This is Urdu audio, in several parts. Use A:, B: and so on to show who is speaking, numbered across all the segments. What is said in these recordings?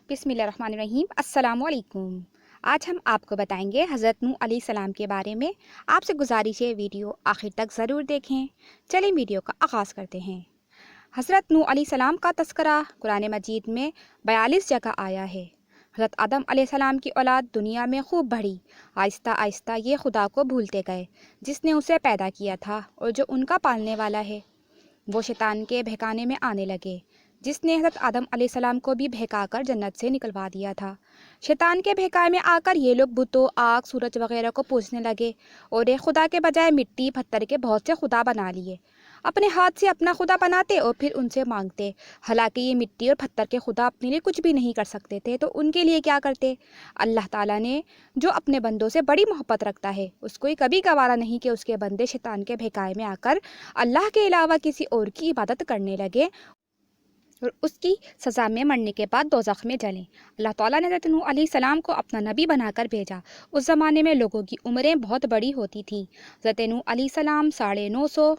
A: بسم اللہ الرحمن الرحیم۔ السلام علیکم۔ آج ہم آپ کو بتائیں گے حضرت نوح علیہ السلام کے بارے میں۔ آپ سے گزارش ہے ویڈیو آخر تک ضرور دیکھیں۔ چلیں ویڈیو کا آغاز کرتے ہیں۔ حضرت نوح علیہ السلام کا تذکرہ قرآن مجید میں 42 جگہ آیا ہے۔ حضرت آدم علیہ السلام کی اولاد دنیا میں خوب بڑھی۔ آہستہ آہستہ یہ خدا کو بھولتے گئے جس نے اسے پیدا کیا تھا اور جو ان کا پالنے والا ہے۔ وہ شیطان کے بہکانے میں آنے لگے جس نے حضرت آدم علیہ السلام کو بھی بہکا کر جنت سے نکلوا دیا تھا۔ شیطان کے بہکائے میں آ کر یہ لوگ بتوں، آگ، سورج وغیرہ کو پوجنے لگے اور ایک خدا کے بجائے مٹی، پتھر کے بہت سے خدا بنا لیے۔ اپنے ہاتھ سے اپنا خدا بناتے اور پھر ان سے مانگتے، حالانکہ یہ مٹی اور پتھر کے خدا اپنے لیے کچھ بھی نہیں کر سکتے تھے تو ان کے لیے کیا کرتے۔ اللہ تعالیٰ نے جو اپنے بندوں سے بڑی محبت رکھتا ہے اس کو کبھی گوارا نہیں کہ اس کے بندے شیطان کے بہکائے میں آ کر اللہ کے علاوہ کسی اور کی عبادت کرنے لگے اور اس کی سزا میں مرنے کے بعد دوزخ میں جلیں۔ اللہ تعالیٰ نے حضرت نوح علیہ السلام کو اپنا نبی بنا کر بھیجا۔ اس زمانے میں لوگوں کی عمریں بہت بڑی ہوتی تھیں۔ حضرت نوح علیہ السلام 950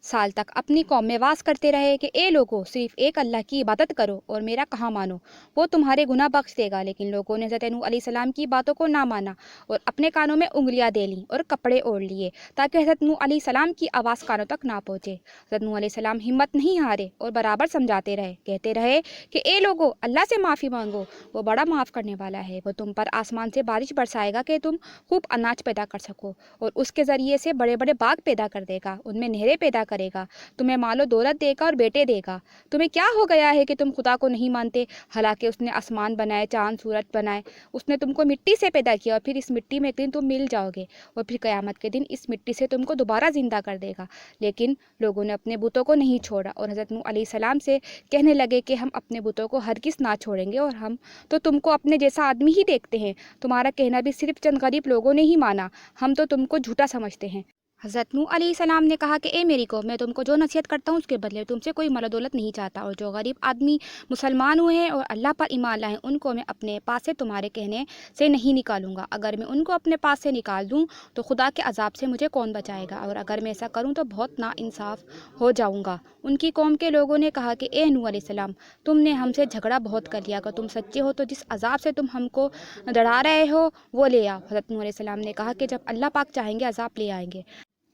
A: سال تک اپنی قوم میں واس کرتے رہے کہ اے لوگو، صرف ایک اللہ کی عبادت کرو اور میرا کہا مانو، وہ تمہارے گناہ بخش دے گا۔ لیکن لوگوں نے حضرت نوح علیہ السلام کی باتوں کو نہ مانا اور اپنے کانوں میں انگلیاں دے لیں اور کپڑے اوڑھ لیے تاکہ حضرت نوح علیہ السلام کی آواز کانوں تک نہ پہنچے۔ حضرت نوح علیہ السلام ہمت نہیں ہارے اور برابر سمجھاتے رہے، کہتے رہے کہ اے لوگو، اللہ سے معافی مانگو، وہ بڑا معاف کرنے والا ہے۔ وہ تم پر آسمان سے بارش برسائے گا کہ تم خوب اناج پیدا کر سکو اور اس کے ذریعے سے بڑے بڑے باغ پیدا کر دے گا، ان میں نہریں پیدا کرے گا، تمہیں مال و دولت دے گا اور بیٹے دے گا۔ تمہیں کیا ہو گیا ہے کہ تم خدا کو نہیں مانتے، حالانکہ اس نے آسمان بنائے، چاند سورج بنائے، اس نے تم کو مٹی سے پیدا کیا اور پھر اس مٹی میں ایک دن تم مل جاؤ گے اور پھر قیامت کے دن اس مٹی سے تم کو دوبارہ زندہ کر دے گا۔ لیکن لوگوں نے اپنے بتوں کو نہیں چھوڑا اور حضرت نوح علیہ السلام سے کہنے لگے کہ ہم اپنے بتوں کو ہرگز نہ چھوڑیں گے اور ہم تو تم کو اپنے جیسا آدمی ہی دیکھتے ہیں، تمہارا کہنا بھی صرف چند غریب لوگوں نے ہی مانا، ہم تو تم کو جھوٹا سمجھتے ہیں۔ حضرت نوح علیہ السلام نے کہا کہ اے میری قوم، میں تم کو جو نصیحت کرتا ہوں اس کے بدلے تم سے کوئی مال و دولت نہیں چاہتا، اور جو غریب آدمی مسلمان ہوئے ہیں اور اللہ پر ایمان لائے ان کو میں اپنے پاس سے تمہارے کہنے سے نہیں نکالوں گا۔ اگر میں ان کو اپنے پاس سے نکال دوں تو خدا کے عذاب سے مجھے کون بچائے گا، اور اگر میں ایسا کروں تو بہت نا انصاف ہو جاؤں گا۔ ان کی قوم کے لوگوں نے کہا کہ اے نوح علیہ السلام، تم نے ہم سے جھگڑا بہت کر لیا، اگر تم سچے ہو تو جس عذاب سے تم ہم کو ڈرا رہے ہو وہ لے آؤ۔ حضرت نوح علیہ السلام نے کہا کہ جب اللہ پاک چاہیں گے عذاب لے آئیں گے۔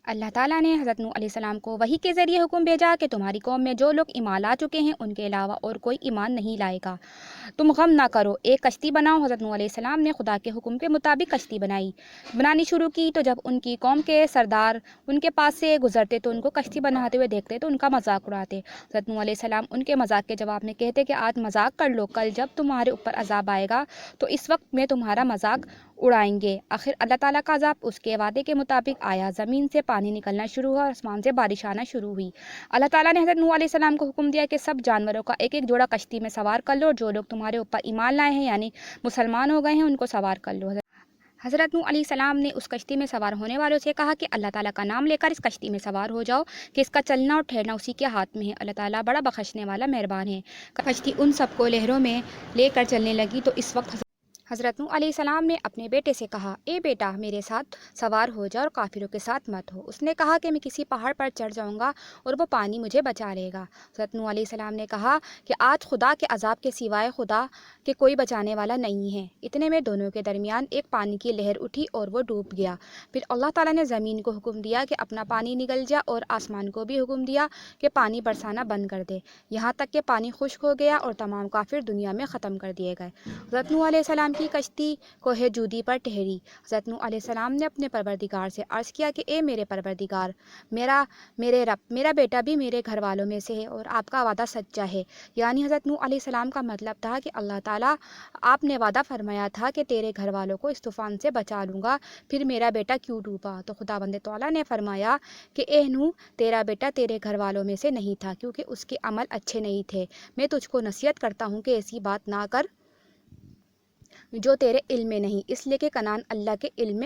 A: اللہ تعالیٰ نے حضرت نوح علیہ السلام کو وحی کے ذریعے حکم بھیجا کہ تمہاری قوم میں جو لوگ ایمان لا چکے ہیں ان کے علاوہ اور کوئی ایمان نہیں لائے گا، تم غم نہ کرو، ایک کشتی بناؤ۔ حضرت نوح علیہ السلام نے خدا کے حکم کے مطابق کشتی بنانی شروع کی، تو جب ان کی قوم کے سردار ان کے پاس سے گزرتے تو ان کو کشتی بناتے ہوئے دیکھتے تو ان کا مذاق اڑاتے۔ حضرت نوح علیہ السلام ان کے مذاق کے جواب میں کہتے کہ آج مذاق کر لو، کل جب تمہارے اوپر عذاب آئے گا تو اس وقت میں تمہارا مذاق اڑائیں گے۔ آخر اللہ تعالیٰ کا عذاب اس کے وعدے کے مطابق آیا، زمین سے پانی نکلنا شروع ہوا اور آسمان سے بارش آنا شروع ہوئی۔ اللہ تعالیٰ نے حضرت نوح علیہ السلام کو حکم دیا کہ سب جانوروں کا ایک ایک جوڑا کشتی میں سوار کر لو، اور جو لوگ تمہارے اوپر ایمان لائے ہیں یعنی مسلمان ہو گئے ہیں ان کو سوار کر لو۔ حضرت نوح علیہ السلام نے اس کشتی میں سوار ہونے والوں سے کہا کہ اللہ تعالیٰ کا نام لے کر اس کشتی میں سوار ہو جاؤ کہ اس کا چلنا اور ٹھہرنا اسی کے ہاتھ میں ہے، اللہ تعالیٰ بڑا بخشنے والا مہربان ہے۔ کشتی ان سب کو لہروں میں لے کر چلنے لگی تو اس وقت حضرت نوح علیہ السلام نے اپنے بیٹے سے کہا، اے بیٹا، میرے ساتھ سوار ہو جا اور کافروں کے ساتھ مت ہو۔ اس نے کہا کہ میں کسی پہاڑ پر چڑھ جاؤں گا اور وہ پانی مجھے بچا لے گا۔ حضرت نوح علیہ السلام نے کہا کہ آج خدا کے عذاب کے سوائے خدا کے کوئی بچانے والا نہیں ہے۔ اتنے میں دونوں کے درمیان ایک پانی کی لہر اٹھی اور وہ ڈوب گیا۔ پھر اللہ تعالیٰ نے زمین کو حکم دیا کہ اپنا پانی نگل جا اور آسمان کو بھی حکم دیا کہ پانی برسانا بند کر دے، یہاں تک کہ پانی خشک ہو گیا اور تمام کافر دنیا میں ختم کر دیے گئے۔ حضرت نوح علیہ السلام کی کشتی کوہ جودی پر ٹھہری۔ حضرت نوح علیہ السلام نے اپنے پروردگار سے عرض کیا کہ اے میرے پروردگار، میرے رب، میرا بیٹا بھی میرے گھر والوں میں سے ہے اور آپ کا وعدہ سچا ہے۔ یعنی حضرت نوح علیہ السلام کا مطلب تھا کہ اللہ تعالیٰ، آپ نے وعدہ فرمایا تھا کہ تیرے گھر والوں کو اس طوفان سے بچا لوں گا، پھر میرا بیٹا کیوں ڈوبا؟ تو خداوند تعالیٰ نے فرمایا کہ اے نوح، تیرا بیٹا تیرے گھر والوں میں سے نہیں تھا کیونکہ اس کے عمل اچھے نہیں تھے۔ میں تجھ کو نصیحت کرتا ہوں کہ ایسی بات نہ کر، جو تیرے علم میں نہیں، اس لیے کہ کنعان اللہ کے علم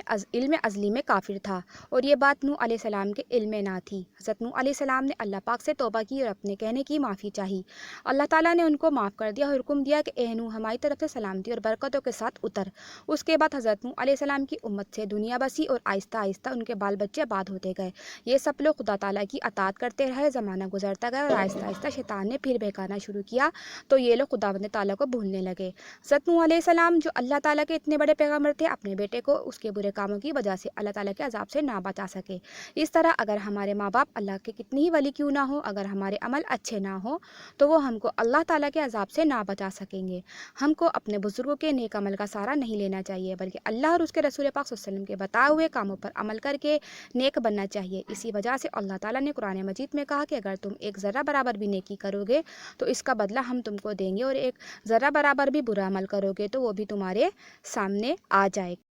A: ازلی میں کافر تھا، اور یہ بات نوح علیہ السلام کے علم میں نہ تھی۔ حضرت نوح علیہ السلام نے اللہ پاک سے توبہ کی اور اپنے کہنے کی معافی چاہی۔ اللہ تعالیٰ نے ان کو معاف کر دیا اور حکم دیا کہ اے نوح، ہماری طرف سے سلامتی اور برکتوں کے ساتھ اتر۔ اس کے بعد حضرت نوح علیہ السلام کی امت سے دنیا بسی اور آہستہ آہستہ ان کے بال بچے آباد ہوتے گئے۔ یہ سب لوگ خدا تعالیٰ کی اطاعت کرتے رہے، زمانہ گزرتا گیا اور آہستہ آہستہ شیطان نے پھر بہکانا شروع کیا تو یہ لوگ خداوند تعالیٰ کو بھولنے لگے۔ حضرت نوح علیہ السلام جو اللہ تعالیٰ کے اتنے بڑے پیغمبر تھے، اپنے بیٹے کو اس کے برے کاموں کی وجہ سے اللہ تعالیٰ کے عذاب سے نہ بچا سکے۔ اس طرح اگر ہمارے ماں باپ اللہ کے کتنی ہی ولی کیوں نہ ہو، اگر ہمارے عمل اچھے نہ ہوں تو وہ ہم کو اللہ تعالیٰ کے عذاب سے نہ بچا سکیں گے۔ ہم کو اپنے بزرگوں کے نیک عمل کا سہارا نہیں لینا چاہیے، بلکہ اللہ اور اس کے رسول پاک صلی اللہ علیہ وسلم کے بتائے ہوئے کاموں پر عمل کر کے نیک بننا چاہیے۔ اسی وجہ سے اللہ تعالیٰ نے قرآن مجید میں کہا کہ اگر تم ایک ذرہ برابر بھی نیکی کرو گے تو اس کا بدلہ ہم تم کو دیں گے، اور ایک ذرہ برابر بھی برا عمل کرو گے تو وہ بھی تمہارے سامنے آ جائے گا۔